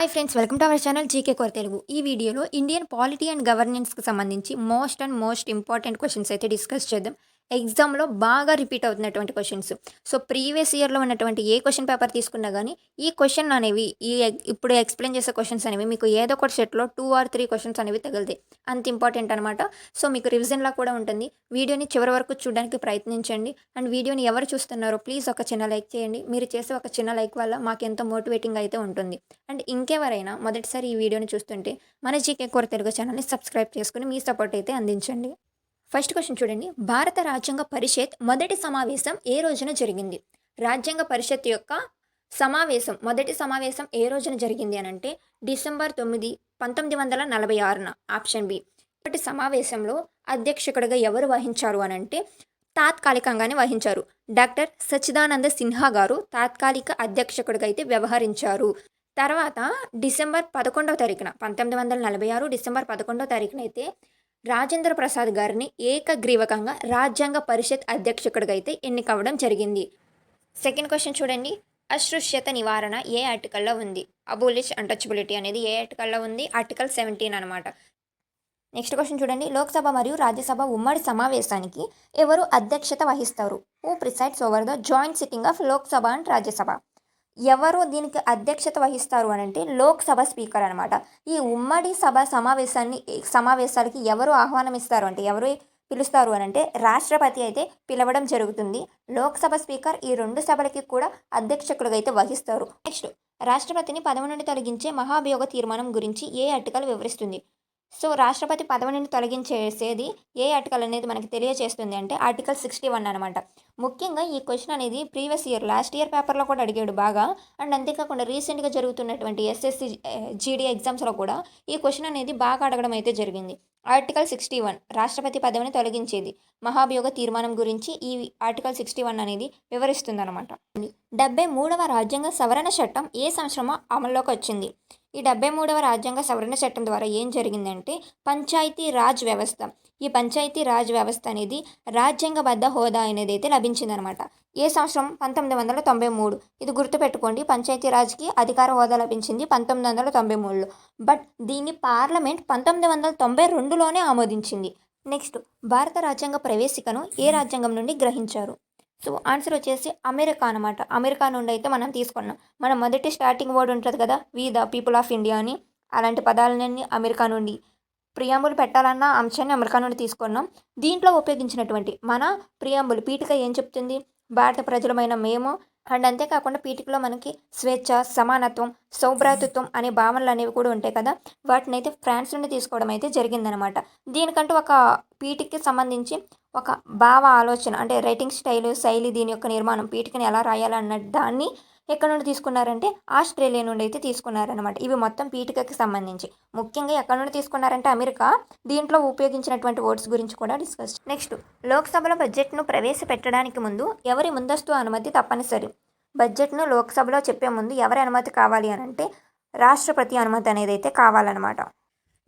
Hi friends, welcome to our channel GK core Telugu. ఈ వీడియోలో Indian polity and గవర్నెన్స్కి సంబంధించి most important questions అయితే discuss చేద్దాం. ఎగ్జామ్లో బాగా రిపీట్ అవుతున్నటువంటి క్వశ్చన్స్. సో ప్రీవియస్ ఇయర్లో ఉన్నటువంటి ఏ క్వశ్చన్ పేపర్ తీసుకున్నా కానీ ఈ క్వశ్చన్ అనేవి ఇప్పుడు ఎక్స్ప్లెయిన్ చేసే క్వశ్చన్స్ అనేవి మీకు ఏదో ఒక సెట్లో 2 or 3 క్వశ్చన్స్ అనేవి తగులుతాయి. అంత ఇంపార్టెంట్ అనమాట. సో మీకు రివిజన్లా కూడా ఉంటుంది. వీడియోని చివరి వరకు చూడడానికి ప్రయత్నించండి. అండ్ వీడియోని ఎవరు చూస్తున్నారో ప్లీజ్ ఒక చిన్న లైక్ చేయండి. మీరు చేసే ఒక చిన్న లైక్ వల్ల మాకు ఎంతో మోటివేటింగ్ అయితే ఉంటుంది. అండ్ ఇంకెవరైనా మొదటిసారి ఈ వీడియోని చూస్తుంటే మన జీకే కోర్ తెలుగు ఛానల్ని సబ్స్క్రైబ్ చేసుకుని మీ సపోర్ట్ అయితే అందించండి. ఫస్ట్ క్వశ్చన్ చూడండి. భారత రాజ్యాంగ పరిషత్ మొదటి సమావేశం ఏ రోజున జరిగింది? రాజ్యాంగ పరిషత్ యొక్క మొదటి సమావేశం ఏ రోజున జరిగింది అని అంటే డిసెంబర్ 9, 1946న. Option B. ఇప్పటి సమావేశంలో అధ్యక్షకుడిగా ఎవరు వహించారు అని అంటే తాత్కాలికంగానే వహించారు. డాక్టర్ సచ్చిదానంద సిన్హా గారు తాత్కాలిక అధ్యక్షకుడిగా అయితే వ్యవహరించారు. తర్వాత డిసెంబర్ 11వ తారీఖున 1946 డిసెంబర్ 11వ తారీఖున అయితే రాజేంద్ర ప్రసాద్ గారిని ఏకగ్రీవకంగా రాజ్యాంగ పరిషత్ అధ్యక్షకుడిగా అయితే ఎన్నికవ్వడం జరిగింది. సెకండ్ క్వశ్చన్ చూడండి. అస్పృశ్యత నివారణ ఏ ఆర్టికల్లో ఉంది? అబోలిష్ అన్టచబిలిటీ అనేది ఏ ఆర్టికల్లో ఉంది? ఆర్టికల్ 17 అనమాట. నెక్స్ట్ క్వశ్చన్ చూడండి. లోక్సభ మరియు రాజ్యసభ ఉమ్మడి సమావేశానికి ఎవరు అధ్యక్షత వహిస్తారు? Who presides over the joint sitting of Lok Sabha and Rajya Sabha? ఎవరు దీనికి అధ్యక్షత వహిస్తారు అని అంటే లోక్సభ స్పీకర్ అనమాట. ఈ ఉమ్మడి సమావేశాలకి ఎవరు ఆహ్వానం ఇస్తారు అంటే ఎవరు పిలుస్తారు అని అంటే రాష్ట్రపతి అయితే పిలవడం జరుగుతుంది. లోక్సభ స్పీకర్ ఈ 2 సభలకి కూడా అధ్యక్షకులుగా అయితే వహిస్తారు. నెక్స్ట్, రాష్ట్రపతిని పదవి నుండి తొలగించే మహాభియోగ తీర్మానం గురించి ఏ ఆర్టికల్ వివరిస్తుంది? సో రాష్ట్రపతి పదవి నుండి తొలగించేసేది ఏ ఆర్టికల్ అనేది మనకి తెలియజేస్తుంది అంటే ఆర్టికల్ 61 అనమాట. ముఖ్యంగా ఈ క్వశ్చన్ అనేది ప్రీవియస్ ఇయర్ లాస్ట్ ఇయర్ పేపర్లో కూడా అడిగాడు బాగా. అండ్ అంతేకాకుండా రీసెంట్గా జరుగుతున్నటువంటి ఎస్ఎస్సి జీడీ ఎగ్జామ్స్లో కూడా ఈ క్వశ్చన్ అనేది బాగా అడగడం అయితే జరిగింది. ఆర్టికల్ 61 రాష్ట్రపతి పదవిని తొలగించేది మహాభియోగ తీర్మానం గురించి ఈ ఆర్టికల్ 61 అనేది వివరిస్తుంది అనమాట. 73వ రాజ్యాంగ సవరణ చట్టం ఏ సంవత్సరం అమల్లోకి వచ్చింది? ఈ 73వ రాజ్యాంగ సవరణ చట్టం ద్వారా ఏం జరిగిందంటే పంచాయతీ రాజ్ వ్యవస్థ. ఈ పంచాయతీ రాజ్ వ్యవస్థ అనేది రాజ్యాంగబద్ధ హోదా అనేది అయితే లభించిందనమాట. ఏ సంవత్సరం? 1993. ఇది గుర్తుపెట్టుకోండి. పంచాయతీ రాజ్కి అధికార హోదా లభించింది 1993లో. బట్ దీన్ని పార్లమెంట్ 1992లోనే ఆమోదించింది. నెక్స్ట్, భారత రాజ్యాంగ ప్రవేశికను ఏ రాజ్యాంగం నుండి గ్రహించారు? సో ఆన్సర్ వచ్చేసి అమెరికా అనమాట. అమెరికా నుండి అయితే మనం తీసుకున్నాం. మన మొదటి స్టార్టింగ్ వర్డ్ ఉంటుంది కదా, we the people of India అని. అలాంటి పదాలన్నీ అమెరికా నుండి. ప్రియాంబుల్ పెట్టాలన్న అంశాన్ని అమెరికా నుండి తీసుకున్నాం. దీంట్లో ఉపయోగించినటువంటి మన ప్రియాంబుల్ పీఠిక ఏం చెప్తుంది? భారత ప్రజలమైన మేము. అండ్ అంతేకాకుండా పీఠికలో మనకి స్వేచ్ఛ, సమానత్వం, సౌభ్రాతృత్వం అనే భావనలు అనేవి కూడా ఉంటాయి కదా. వాటిని అయితే ఫ్రాన్స్ నుండి తీసుకోవడం అయితే జరిగిందనమాట. దీనికంటూ ఒక పీఠికకి సంబంధించి ఒక భావ ఆలోచన అంటే రైటింగ్ శైలి దీని యొక్క నిర్మాణం పీఠికని ఎలా రాయాలన్న దాన్ని ఎక్కడి నుండి తీసుకున్నారంటే ఆస్ట్రేలియా నుండి అయితే తీసుకున్నారనమాట. ఇవి మొత్తం పీఠికకి సంబంధించి. ముఖ్యంగా ఎక్కడి నుండి తీసుకున్నారంటే అమెరికా. దీంట్లో ఉపయోగించినటువంటి వర్డ్స్ గురించి కూడా డిస్కస్. నెక్స్ట్, లోక్సభలో బడ్జెట్ను ప్రవేశపెట్టడానికి ముందు ఎవరి ముందస్తు అనుమతి తప్పనిసరి? బడ్జెట్ను లోక్సభలో చెప్పే ముందు ఎవరి అనుమతి కావాలి అని అంటే రాష్ట్రపతి అనుమతి అనేది అయితే కావాలన్నమాట.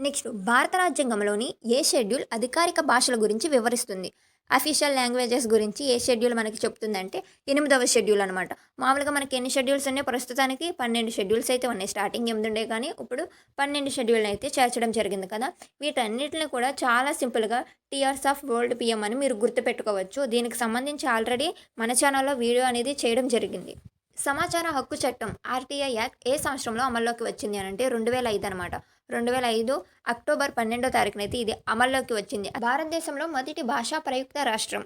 నెక్స్ట్, భారత రాజ్యాంగంలోని ఏ షెడ్యూల్ అధికారిక భాషల గురించి వివరిస్తుంది? అఫీషియల్ లాంగ్వేజెస్ గురించి ఏ షెడ్యూల్ మనకి చెప్తుందంటే 8వ షెడ్యూల్ అనమాట. మామూలుగా మనకి ఎన్ని షెడ్యూల్స్ ఉన్నాయి? ప్రస్తుతానికి 12 షెడ్యూల్స్ అయితే ఉన్నాయి. స్టార్టింగ్ 8 ఉండే కానీ ఇప్పుడు 12 షెడ్యూల్ అయితే చేర్చడం జరిగింది కదా. వీటన్నిటిని కూడా చాలా సింపుల్గా టియర్స్ ఆఫ్ వరల్డ్ పిఎం అని మీరు గుర్తుపెట్టుకోవచ్చు. దీనికి సంబంధించి ఆల్రెడీ మన ఛానల్లో వీడియో అనేది చేయడం జరిగింది. సమాచార హక్కు చట్టం ఆర్టీఐ యాక్ట్ ఏ సంవత్సరంలో అమల్లోకి వచ్చింది అని అంటే 2005 అనమాట. 2005 అక్టోబర్ 12వ తారీఖున అయితే ఇది అమల్లోకి వచ్చింది. భారతదేశంలో మొదటి భాషా ప్రయుక్త రాష్ట్రం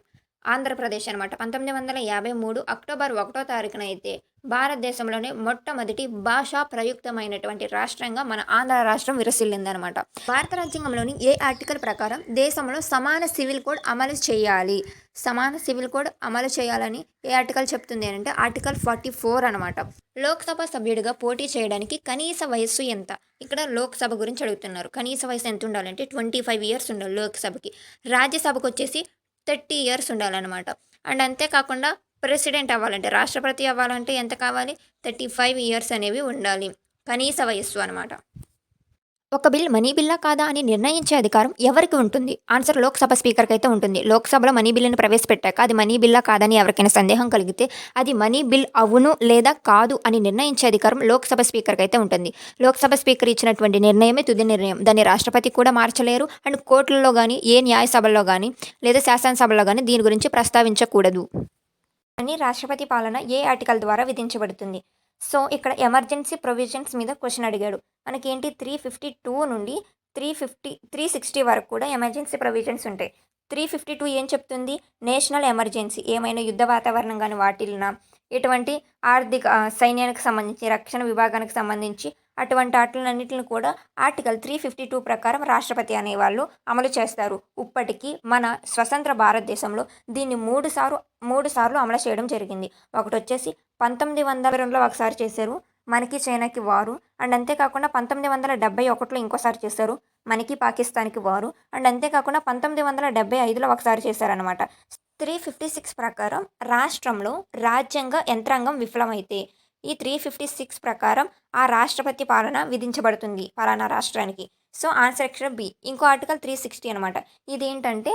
ఆంధ్రప్రదేశ్ అనమాట. 1953 అక్టోబర్ 1వ తారీఖున అయితే భారతదేశంలోనే మొట్టమొదటి భాషా ప్రయుక్తమైనటువంటి రాష్ట్రంగా మన ఆంధ్ర రాష్ట్రం విరసిల్లిందనమాట. భారత రాజ్యాంగంలోని ఏ ఆర్టికల్ ప్రకారం దేశంలో సమాన సివిల్ కోడ్ అమలు చేయాలి? సమాన సివిల్ కోడ్ అమలు చేయాలని ఏ ఆర్టికల్ చెప్తుంది అంటే ఆర్టికల్ 44 అనమాట. లోక్సభ సభ్యుడిగా పోటీ చేయడానికి కనీస వయస్సు ఎంత? ఇక్కడ లోక్సభ గురించి అడుగుతున్నారు. కనీస వయసు ఎంత ఉండాలంటే 25 ఇయర్స్ ఉండాలి లోక్సభకి. రాజ్యసభకు వచ్చేసి 30 ఇయర్స్ ఉండాలన్నమాట. అండ్ అంతేకాకుండా ప్రెసిడెంట్ అవ్వాలంటే రాష్ట్రపతి అవ్వాలంటే ఎంత కావాలి? 35 ఇయర్స్ అనేవి ఉండాలి కనీస వయస్సు అనమాట. ఒక బిల్ మనీ బిల్లా కాదా అని నిర్ణయించే అధికారం ఎవరికి ఉంటుంది? ఆన్సర్ లోక్‌సభ స్పీకర్‌కి అయితే ఉంటుంది. లోక్‌సభలో మనీ బిల్లుని ప్రవేశపెట్టాక అది మనీ బిల్లా కాదని ఎవరికైనా సందేహం కలిగితే అది మనీ బిల్ అవును లేదా కాదు అని నిర్ణయించే అధికారం లోక్‌సభ స్పీకర్‌కి అయితే ఉంటుంది. లోక్‌సభ స్పీకర్ ఇచ్చినటువంటి నిర్ణయమే తుది నిర్ణయం. దాన్ని రాష్ట్రపతి కూడా మార్చలేరు. అండ్ కోర్టుల్లో గాని, ఏ న్యాయ సభల్లో గాని లేదా శాసనసభలో గాని దీని గురించి ప్రస్తావించకూడదు. అని రాష్ట్రపతి పాలన ఏ ఆర్టికల్ ద్వారా విధించబడుతుంది? సో, ఇక్కడ ఎమర్జెన్సీ ప్రొవిజన్స్ మీద క్వెషన్ అడిగాడు. మనకేంటి 352 నుండి 360 వరకు కూడా ఎమర్జెన్సీ ప్రొవిజన్స్ ఉంటాయి. 352 ఏం చెప్తుంది? నేషనల్ ఎమర్జెన్సీ ఏమైనా యుద్ధ వాతావరణం గాని వాటిల్లినా, ఎటువంటి సైన్యానికి సంబంధించి, రక్షణ విభాగానికి సంబంధించి అటువంటి ఆటిలన్నిటిని కూడా ఆర్టికల్ 352 ప్రకారం రాష్ట్రపతి అనేవాళ్ళు అమలు చేస్తారు. ఇప్పటికి మన స్వతంత్ర భారతదేశంలో దీన్ని 3 సార్లు అమలు చేయడం జరిగింది. ఒకటొచ్చేసి 1902లో ఒకసారి చేశారు. మనకి చైనాకి వారు. అండ్ అంతేకాకుండా 1971లో ఇంకోసారి చేశారు. మనకి పాకిస్తాన్‌కి వారు. అండ్ అంతేకాకుండా 1975లో ఒకసారి చేశారనమాట. 356 ప్రకారం రాష్ట్రంలో రాజ్యాంగ యంత్రాంగం విఫలమైతే ఈ 356 ప్రకారం ఆ రాష్ట్రపతి పాలన విధించబడుతుంది పలానా రాష్ట్రానికి. సో, ఆన్సర్ ఇక్కడ బి. ఇంకో ఆర్టికల్ 360 అనమాట. ఇదేంటంటే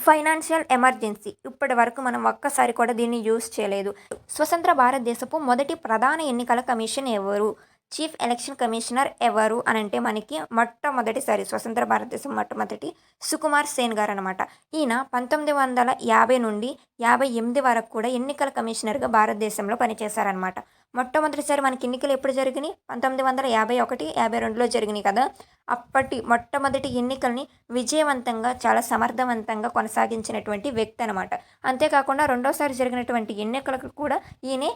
ఫైనాన్షియల్ ఎమర్జెన్సీ. ఇప్పటి వరకు మనం ఒక్కసారి కూడా దీన్ని యూజ్ చేయలేదు. స్వతంత్ర భారతదేశపు మొదటి ప్రధాన ఎన్నికల కమిషన్ ఎవరు? చీఫ్ ఎలక్షన్ కమిషనర్ ఎవరు అనంటే మనకి మొట్టమొదటిసారి స్వతంత్ర భారతదేశం మొట్టమొదటి సుకుమార్ సేన్ గారనమాట. ఈయన 1950 నుండి 58 వరకు కూడా ఎన్నికల కమిషనర్‌గా భారతదేశంలో పనిచేశారనమాట. మొట్టమొదటిసారి మనకి ఎన్నికలు ఎప్పుడు జరిగినాయి? 1951, 52లో జరిగినాయి కదా! అప్పటి మొట్టమొదటి ఎన్నికల్ని విజయవంతంగా, చాలా సమర్థవంతంగా కొనసాగించినటువంటి వ్యక్తి అనమాట. అంతేకాకుండా రెండోసారి జరిగినటువంటి ఎన్నికలకు కూడా ఈయనే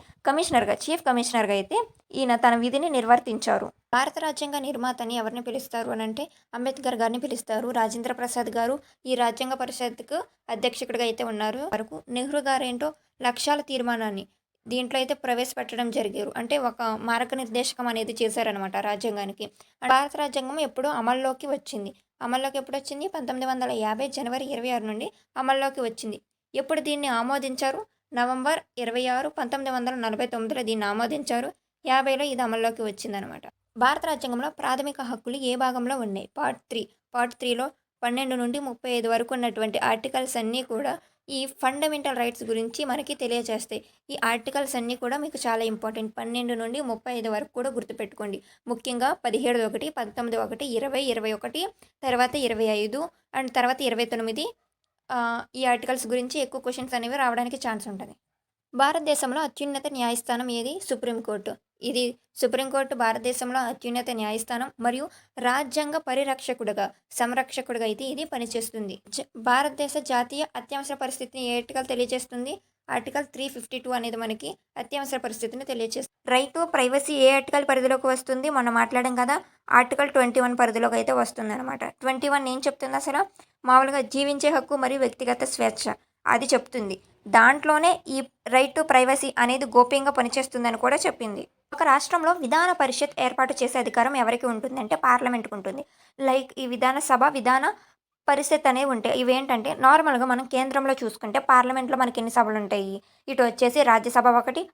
చీఫ్ కమిషనర్‌గా అయితే ఈయన తన విధిని నిర్వర్తించారు. భారత రాజ్యాంగ నిర్మాతని ఎవరిని పిలుస్తారు అనంటే అంబేద్కర్ గారిని పిలుస్తారు. రాజేంద్ర ప్రసాద్ గారు ఈ రాజ్యాంగ పరిషత్‌కు అధ్యక్షుడిగా అయితే ఉన్నారు. వరకు నెహ్రూ గారేంటో లక్ష్యాల తీర్మానాన్ని దీంట్లో అయితే ప్రవేశపెట్టడం జరిగారు. అంటే ఒక మార్గనిర్దేశకం అనేది చేశారనమాట రాజ్యాంగానికి. భారత రాజ్యాంగం ఎప్పుడు అమల్లోకి వచ్చింది? అమల్లోకి ఎప్పుడొచ్చింది? 1950 జనవరి 26 నుండి అమల్లోకి వచ్చింది. ఎప్పుడు దీన్ని ఆమోదించారు? నవంబర్ 26, 1949లో దీన్ని ఆమోదించారు. 50లో ఇది అమల్లోకి వచ్చిందనమాట. భారత రాజ్యాంగంలో ప్రాథమిక హక్కులు ఏ భాగంలో ఉన్నాయి? పార్ట్ 3. పార్ట్ 3లో 12 నుండి 35 వరకు ఉన్నటువంటి ఆర్టికల్స్ అన్నీ కూడా ఈ ఫండమెంటల్ రైట్స్ గురించి మనకి తెలియజేస్తాయి. ఈ ఆర్టికల్స్ అన్నీ కూడా మీకు చాలా ఇంపార్టెంట్. 12 నుండి 35 వరకు కూడా గుర్తుపెట్టుకోండి. ముఖ్యంగా 17 ఒకటి, 19 ఒకటి, 20, 21, తర్వాత 25 అండ్ తర్వాత 29 ఈ ఆర్టికల్స్ గురించి ఎక్కువ క్వెషన్స్ అనేవి రావడానికి ఛాన్స్ ఉంటుంది. భారతదేశంలో అత్యున్నత న్యాయస్థానం ఏది? సుప్రీంకోర్టు. ఇది సుప్రీంకోర్టు భారతదేశంలో అత్యున్నత న్యాయస్థానం మరియు రాజ్యాంగ సంరక్షకుడిగా అయితే ఇది పనిచేస్తుంది. భారతదేశ జాతీయ అత్యవసర పరిస్థితిని ఏ ఆర్టికల్ తెలియజేస్తుంది? ఆర్టికల్ 352 అనేది మనకి అత్యవసర పరిస్థితిని తెలియజేస్తుంది. Right to privacy A article పరిధిలోకి వస్తుంది? మనం మాట్లాడాం కదా, ఆర్టికల్ 21 పరిధిలోకి అయితే వస్తుంది అనమాట. 21 ఏం చెప్తుంది అసలు? మామూలుగా జీవించే హక్కు మరియు వ్యక్తిగత స్వేచ్ఛ అది చెప్తుంది. దాంట్లోనే ఈ రైట్ టు ప్రైవసీ అనేది గోప్యంగా పనిచేస్తుందని కూడా చెప్పింది. ఒక రాష్ట్రంలో విధాన పరిషత్ ఏర్పాటు చేసే అధికారం ఎవరికి ఉంటుందంటే పార్లమెంట్‌కి ఉంటుంది. లైక్ ఈ విధాన పరిషత్ అనేవి ఉంటాయి. ఇవేంటంటే నార్మల్‌గా మనం కేంద్రంలో చూసుకుంటే పార్లమెంట్‌లో మనకి ఎన్ని సభలుంటాయి? ఇటు వచ్చేసి రాజ్యసభ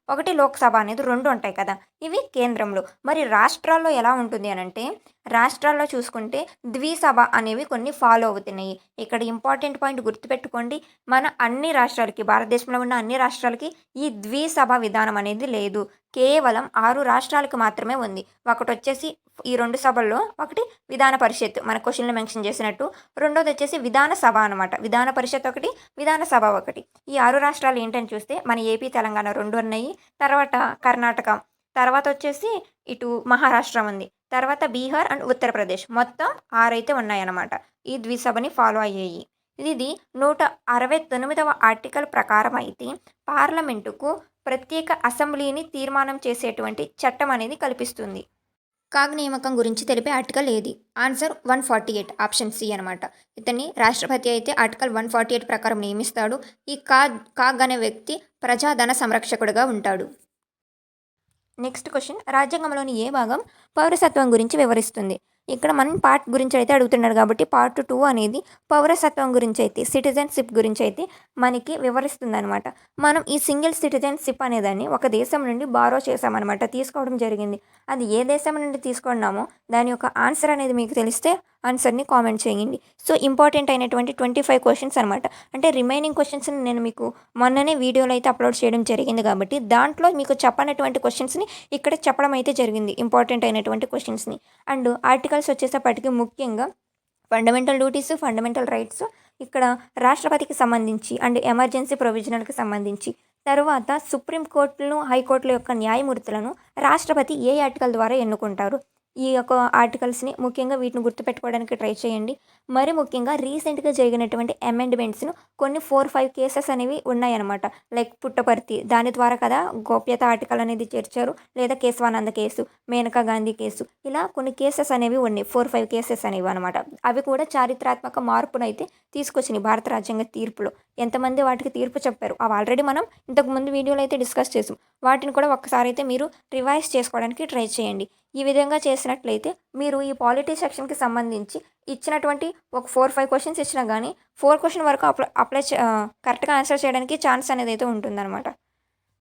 ఒకటి లోక్‌సభ అనేది 2 ఉంటాయి కదా! ఇవి కేంద్రంలో. మరి రాష్ట్రాల్లో ఎలా ఉంటుంది అనంటే రాష్ట్రాల్లో చూసుకుంటే ద్విసభ అనేవి కొన్ని ఫాలో అవుతున్నాయి. ఇక్కడ ఇంపార్టెంట్ పాయింట్ గుర్తుపెట్టుకోండి. మన అన్ని రాష్ట్రాలకి భారతదేశంలో ఉన్న అన్ని రాష్ట్రాలకి ఈ ద్విసభ విధానం అనేది లేదు. కేవలం 6 రాష్ట్రాలకు మాత్రమే ఉంది. ఒకటొచ్చేసి ఈ 2 సభల్లో ఒకటి విధాన పరిషత్ మన క్వెషన్‌లో మెన్షన్ చేసినట్టు. రెండోదొచ్చేసి విధాన సభ అనమాట. విధాన పరిషత్ ఒకటి, విధాన సభ ఒకటి. ఈ 6 రాష్ట్రాలు ఏంటని చూస్తే మన ఏపీ, తెలంగాణ 2 ఉన్నాయి. తర్వాత కర్ణాటక, తర్వాత వచ్చేసి ఇటు మహారాష్ట్ర ఉంది. తర్వాత బీహార్ అండ్ ఉత్తరప్రదేశ్ మొత్తం 6 అయితే ఉన్నాయన్నమాట. ఈ ద్విసభని ఫాలో అయ్యాయి. ఇది 169వ ఆర్టికల్ ప్రకారం అయితే పార్లమెంటుకు ప్రత్యేక అసెంబ్లీని తీర్మానం చేసేటువంటి చట్టం అనేది కల్పిస్తుంది. కాగ్ నియామకం గురించి తెలిపే ఆర్టికల్ ఏది? ఆన్సర్ 148 ఆప్షన్ సి అనమాట. ఇతన్ని రాష్ట్రపతి అయితే ఆర్టికల్ 148 ప్రకారం నియమిస్తాడు. ఈ కాగ్ అనే వ్యక్తి ప్రజాధన సంరక్షకుడిగా ఉంటాడు. నెక్స్ట్ క్వశ్చన్, రాజ్యాంగంలోని ఏ భాగం పౌరసత్వం గురించి వివరిస్తుంది? ఇక్కడ మనం పార్ట్ గురించి అయితే అడుగుతున్నాడు కాబట్టి పార్ట్ 2 అనేది పౌరసత్వం గురించి అయితే సిటిజన్షిప్ గురించి అయితే మనకి వివరిస్తుందనమాట. మనం ఈ సింగిల్ సిటిజన్షిప్ అనేదాన్ని ఒక దేశం నుండి బారో చేసామనమాట, తీసుకోవడం జరిగింది. అది ఏ దేశం నుండి తీసుకున్నామో దాని యొక్క ఆన్సర్ అనేది మీకు తెలిస్తే ఆన్సర్ని కామెంట్ చేయండి. సో ఇంపార్టెంట్ అయినటువంటి 25 క్వశ్చన్స్ అనమాట. అంటే రిమైనింగ్ క్వశ్చన్స్ని నేను మీకు మొన్ననే వీడియోలో అయితే అప్లోడ్ చేయడం జరిగింది కాబట్టి దాంట్లో మీకు చెప్పనటువంటి క్వశ్చన్స్ని ఇక్కడ చెప్పడం అయితే జరిగింది, ఇంపార్టెంట్ అయినటువంటి క్వశ్చన్స్ని. అండ్ ఆర్టికల్స్ వచ్చేసేపటికి ముఖ్యంగా ఫండమెంటల్ డ్యూటీస్, ఫండమెంటల్ రైట్స్, ఇక్కడ రాష్ట్రపతికి సంబంధించి అండ్ ఎమర్జెన్సీ ప్రొవిజనల్కి సంబంధించి, తరువాత సుప్రీంకోర్టులను, హైకోర్టుల యొక్క న్యాయమూర్తులను రాష్ట్రపతి ఏ ఆర్టికల్ ద్వారా ఎన్నుకుంటారు, ఈ యొక్క ఆర్టికల్స్ని ముఖ్యంగా వీటిని గుర్తుపెట్టుకోవడానికి ట్రై చేయండి. మరి ముఖ్యంగా రీసెంట్గా జరిగినటువంటి అమెండ్మెంట్స్ను కొన్ని 4-5 కేసెస్ అనేవి ఉన్నాయన్నమాట. లైక్ పుట్టపర్తి దాని ద్వారా కదా గోప్యత ఆర్టికల్ అనేది చేర్చారు, లేదా కేశవానంద కేసు, మేనకా గాంధీ కేసు, ఇలా కొన్ని కేసెస్ అనేవి ఉన్నాయి, 4-5 కేసెస్ అనేవి అనమాట. అవి కూడా చారిత్రాత్మక మార్పునైతే తీసుకొచ్చినాయి భారత రాజ్యాంగ తీర్పులో. ఎంతమంది వాటికి తీర్పు చెప్పారు అవి ఆల్రెడీ మనం ఇంతకుముందు వీడియోలో అయితే డిస్కస్ చేసాం. వాటిని కూడా ఒక్కసారి అయితే మీరు రివైజ్ చేసుకోవడానికి ట్రై చేయండి. ఈ విధంగా చేసినట్లయితే మీరు ఈ పాలిటీ సెక్షన్కి సంబంధించి ఇచ్చినటువంటి ఒక 4-5 క్వశ్చన్స్ ఇచ్చినా కానీ 4 క్వశ్చన్ వరకు అప్లై కరెక్ట్గా ఆన్సర్ చేయడానికి ఛాన్స్ అనేది అయితే ఉంటుందన్నమాట.